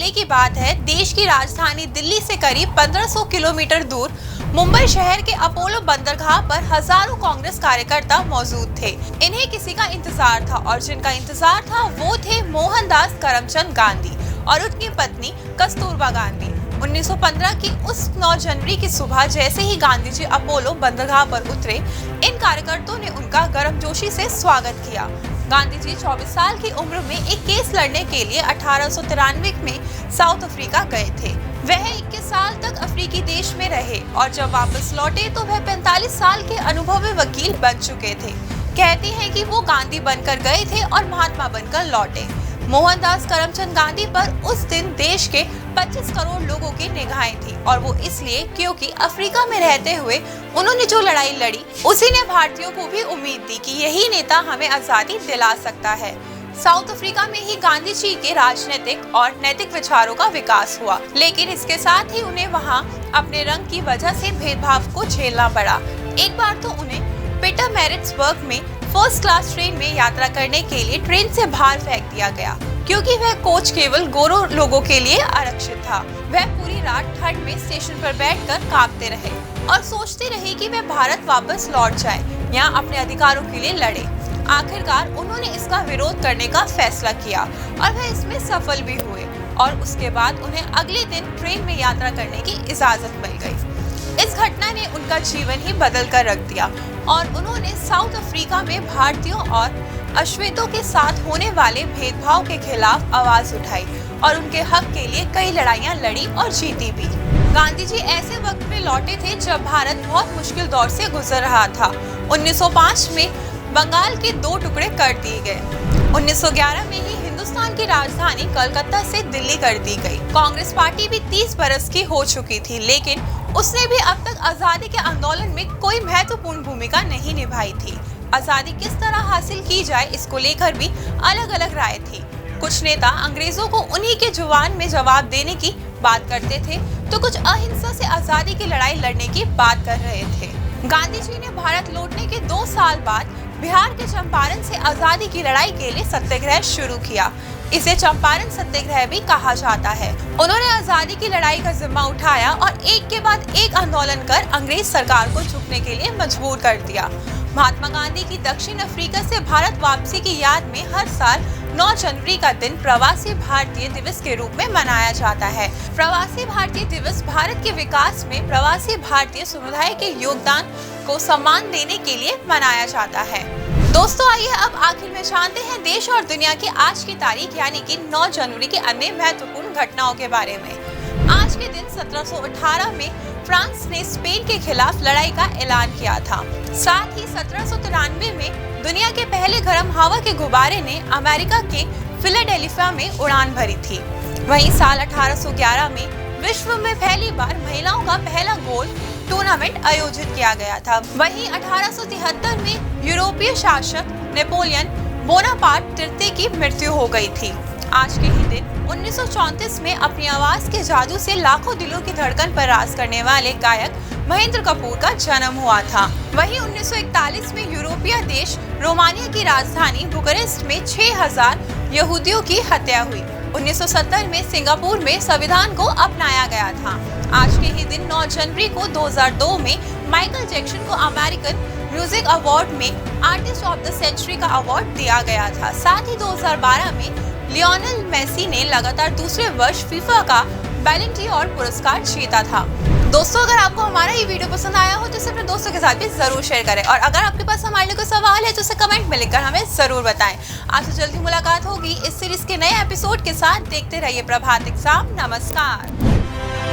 पहले की बात है, देश की राजधानी दिल्ली से करीब 1500 किलोमीटर दूर मुंबई शहर के अपोलो बंदरगाह पर हजारों कांग्रेस कार्यकर्ता मौजूद थे। इन्हें किसी का इंतजार था और जिनका इंतजार था वो थे मोहनदास करमचंद गांधी और उनकी पत्नी कस्तूरबा गांधी। 1915 की उस 9 जनवरी की सुबह जैसे ही गांधी जी अपोलो बंदरगाह पर उतरे, इन कार्यकर्ताओं ने उनका गर्मजोशी से स्वागत किया। गांधी जी 24 साल की उम्र में एक केस लड़ने के लिए 1893 में साउथ अफ्रीका गए थे। वह 21 साल तक अफ्रीकी देश में रहे और जब वापस लौटे तो वह 45 साल के अनुभवी वकील बन चुके थे। कहते हैं कि वो गांधी बनकर गए थे और महात्मा बनकर लौटे। मोहनदास करमचंद गांधी पर उस दिन देश के 25 करोड़ लोगों की निगाहें थी और वो इसलिए क्योंकि अफ्रीका में रहते हुए उन्होंने जो लड़ाई लड़ी, उसी ने भारतीयों को भी उम्मीद दी कि यही नेता हमें आजादी दिला सकता है। साउथ अफ्रीका में ही गांधी जी के राजनीतिक और नैतिक विचारों का विकास हुआ, लेकिन इसके साथ ही उन्हें वहां अपने रंग की वजह से भेदभाव को झेलना पड़ा। एक बार तो उन्हें पीटरमैरिट्सबर्ग में फर्स्ट क्लास ट्रेन में यात्रा करने के लिए ट्रेन से बाहर फेंक दिया गया, क्योंकि वह कोच केवल गोरों लोगों के लिए आरक्षित था। वह पूरी रात ठंड में स्टेशन पर बैठकर कांपते रहे और सोचते रहे कि वह भारत वापस लौट जाए, यहाँ अपने अधिकारों के लिए लड़े। आखिरकार उन्होंने इसका विरोध करने का फैसला किया और वह इसमें सफल भी हुए और उसके बाद उन्हें अगले दिन ट्रेन में यात्रा करने की इजाजत मिल गई। इस घटना ने उनका जीवन ही बदल कर रख दिया और उन्होंने साउथ अफ्रीका में भारतीयों और अश्वेतों के साथ होने वाले भेदभाव के खिलाफ आवाज उठाई और उनके हक के लिए कई लड़ाइयां लड़ी और जीती भी। गांधी जी ऐसे वक्त में लौटे थे जब भारत बहुत मुश्किल दौर से गुजर रहा था। 1905 में बंगाल के 2 टुकड़े कर दिए गए। 1911 में ही हिंदुस्तान की राजधानी कलकत्ता से दिल्ली कर दी गई। कांग्रेस पार्टी भी 30 बरस की हो चुकी थी, लेकिन उसने भी अब तक आजादी के आंदोलन में कोई महत्वपूर्ण भूमिका नहीं निभाई थी। आजादी किस तरह हासिल की जाए, इसको लेकर भी अलग अलग राय थी। कुछ नेता अंग्रेजों को उन्हीं के जुबान में जवाब देने की बात करते थे, तो कुछ अहिंसा से आजादी की लड़ाई लड़ने की बात कर रहे थे। गांधी जी ने भारत लौटने के 2 साल बाद बिहार के चंपारण से आजादी की लड़ाई के लिए सत्याग्रह शुरू किया। इसे चंपारण सत्याग्रह भी कहा जाता है। उन्होंने आजादी की लड़ाई का जिम्मा उठाया और एक के बाद एक आंदोलन कर अंग्रेज सरकार को झुकने के लिए मजबूर कर दिया। महात्मा गांधी की दक्षिण अफ्रीका से भारत वापसी की याद में हर साल 9 जनवरी का दिन प्रवासी भारतीय दिवस के रूप में मनाया जाता है। प्रवासी भारतीय दिवस भारत के विकास में प्रवासी भारतीय समुदाय के योगदान को सम्मान देने के लिए मनाया जाता है। दोस्तों, आइए अब आखिर में जानते हैं देश और दुनिया की आज की तारीख यानी कि 9 जनवरी के अन्य महत्वपूर्ण घटनाओं के बारे में। आज के दिन 1718 में फ्रांस ने स्पेन के खिलाफ लड़ाई का ऐलान किया था। साथ ही 1793 में दुनिया के पहले गर्म हवा के गुब्बारे ने अमेरिका के फिलाडेल्फिया में उड़ान भरी थी। वहीं साल 1811 में विश्व में पहली बार महिलाओं का पहला गोल्फ टूर्नामेंट आयोजित किया गया था। वहीं 1873 में यूरोपीय शासक नेपोलियन बोनापार्ट तृतीय की मृत्यु हो गई थी। आज के ही दिन 1934 में अपनी आवाज के जादू से लाखों दिलों की धड़कन पर राज करने वाले गायक महेंद्र कपूर का जन्म हुआ था। वहीं 1941 में यूरोपीय देश रोमानिया की राजधानी बुकारेस्ट में 6000 यहूदियों की हत्या हुई। 1970 में सिंगापुर में संविधान को अपनाया गया था। आज के ही दिन 9 जनवरी को 2002 में माइकल जैक्सन को अमेरिकन म्यूजिक अवार्ड में आर्टिस्ट ऑफ द सेंचुरी का अवार्ड दिया गया था। साथ ही 2012 में लियोनेल मेसी ने लगातार दूसरे वर्ष फीफा का बैलन ड'ओर पुरस्कार जीता था। दोस्तों, अगर आपको हमारा ये वीडियो पसंद आया हो तो इसे अपने दोस्तों के साथ भी जरूर शेयर करें और अगर आपके पास हमारे लिए कोई सवाल है तो उसे कमेंट में लिखकर हमें जरूर बताएं। आपसे जल्दी मुलाकात होगी इस सीरीज के नए एपिसोड के साथ। देखते रहिए प्रभात एग्जाम। नमस्कार।